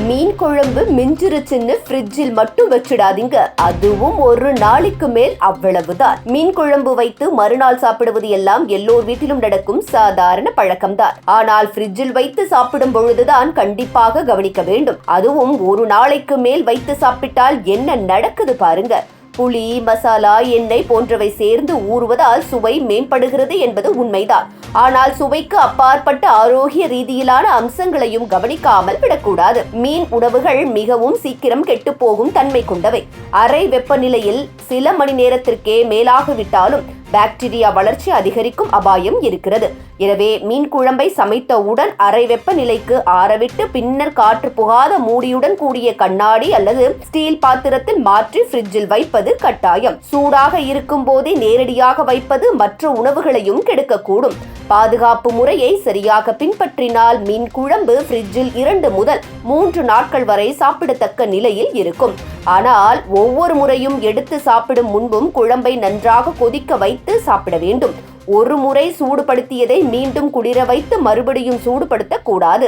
மீன் குழம்பு மிஞ்சிருச்சுன்னு ஃப்ரிட்ஜில் மட்டும் வச்சிடாதீங்க. அதுவும் ஒரு நாளைக்கு மேல் அவ்வளவுதான். மீன் குழம்பு வைத்து மறுநாள் சாப்பிடுவது எல்லாம் எல்லோர் வீட்டிலும் நடக்கும் சாதாரண பழக்கம்தான். ஆனால் ஃப்ரிட்ஜில் வைத்து சாப்பிடும் பொழுதுதான் கண்டிப்பாக கவனிக்க வேண்டும். அதுவும் ஒரு நாளைக்கு மேல் வைத்து சாப்பிட்டால் என்ன நடக்குது பாருங்க. புளி, மசாலா, எண்ணெய் போன்றவை சேர்ந்து ஊறுவதால் சுவை மேம்படுகிறது என்பது உண்மைதான். ஆனால் சுவைக்கு அப்பாற்பட்ட ஆரோக்கிய ரீதியிலான அம்சங்களையும் கவனிக்காமல் விடக்கூடாது. மீன் உணவுகள் மிகவும் சீக்கிரம் கெட்டுப்போகும் தன்மை கொண்டவை. அறை வெப்பநிலையில் சில மணி நேரத்திற்கே மேலாகிவிட்டாலும் பாக்டீரியா வளர்ச்சி அதிகரிக்கும் அபாயம் இருக்கிறது. எனவே மீன் குழம்பை சமைத்தவுடன் அறை வெப்பநிலைக்கு ஆறவிட்டு பின்னர் காற்று புகாத மூடியுடன் கூடிய கண்ணாடி அல்லது ஸ்டீல் பாத்திரத்தில் மாற்றி ஃப்ரிட்ஜில் வைப்பது கட்டாயம். சூடாக இருக்கும் போதே நேரடியாக வைப்பது மற்ற உணவுகளையும் கெடுக்கக்கூடும். பாதுகாப்பு முறையை சரியாக பின்பற்றினால் மீன் குழம்பு ஃப்ரிட்ஜில் 2 முதல் 3 நாட்கள் வரை சாப்பிடத்தக்க நிலையில் இருக்கும். ஆனால் ஒவ்வொரு முறையும் எடுத்து சாப்பிடும் முன்பும் குழம்பை நன்றாக கொதிக்க வைத்து சாப்பிட வேண்டும். ஒரு முறை சூடுபடுத்தியதை மீண்டும் குளிர வைத்து மறுபடியும் சூடுபடுத்தக் கூடாது.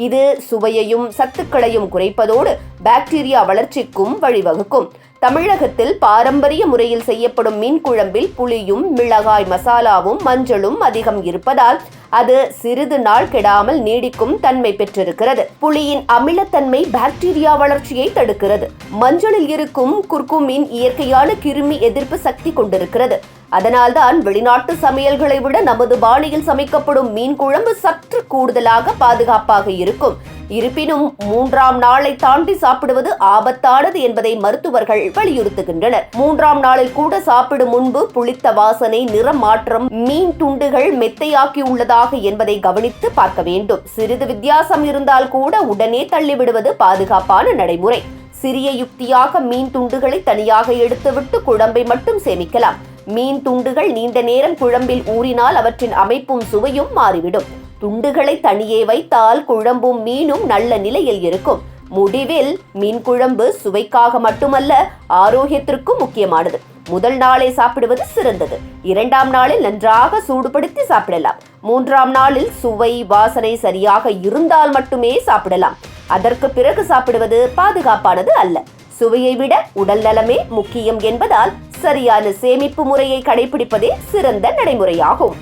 இது சுவையையும் சத்துக்களையும் குறைப்பதோடு பாக்டீரியா வளர்ச்சிக்கும் வழிவகுக்கும். தமிழகத்தில் பாரம்பரிய முறையில் செய்யப்படும் மீன் குழம்பில் புளியும் மிளகாய் மசாலாவும் மஞ்சளும் அதிகம் இருப்பதால் அது சிறிது நாள் கெடாமல் நீடிக்கும் தன்மை பெற்றிருக்கிறது. புளியின் அமிலத்தன்மை பாக்டீரியா வளர்ச்சியை தடுக்கிறது. மஞ்சளில் இருக்கும் குர்குமின் இயற்கையான கிருமி எதிர்ப்பு சக்தி கொண்டிருக்கிறது. அதனால்தான் வெளிநாட்டு சமையல்களை விட நமது பாணியில் சமைக்கப்படும் மீன் குழம்பு சற்று கூடுதலாக பாதுகாப்பாக இருக்கும். இருப்பினும் 3ஆம் நாளை தாண்டி சாப்பிடுவது ஆபத்தானது என்பதை மருத்துவர்கள் வலியுறுத்துகின்றனர். 3ஆம் நாளில் கூட சாப்பிடும் முன்பு புளித்த வாசனை, நிறம் மாற்றம், மீன் துண்டுகள் மெத்தையாக்கி உள்ளதாக என்பதை கவனித்து பார்க்க வேண்டும். சிறிது வித்தியாசம் இருந்தால் கூட உடனே தள்ளிவிடுவது பாதுகாப்பான நடைமுறை. சிறிய யுக்தியாக மீன் துண்டுகளை தனியாக எடுத்துவிட்டு குழம்பை மட்டும் சேமிக்கலாம். மீன் துண்டுகள் நீண்ட நேரம் குழம்பில் ஊறினால் அவற்றின் அமைப்பும் சுவையும் மாறிவிடும். துண்டுகளை தனியே வைத்தால் குழம்பும் மீனும் நல்ல நிலையில் இருக்கும். முடிவில் மீன் குழம்பு சுவைக்காக மட்டுமல்ல, ஆரோக்கியத்திற்கும் முக்கியமானது. முதல் நாளே சாப்பிடுவது சிறந்தது. 2ஆம் நாளில் நன்றாக சூடுபடுத்தி சாப்பிடலாம். 3ஆம் நாளில் சுவை, வாசனை சரியாக இருந்தால் மட்டுமே சாப்பிடலாம். அதற்கு பிறகு சாப்பிடுவது பாதுகாப்பானது அல்ல. சுவையை விட உடல் நலமே முக்கியம் என்பதால் சரியான சேமிப்பு முறையை கடைபிடிப்பதே சிறந்த நடைமுறையாகும்.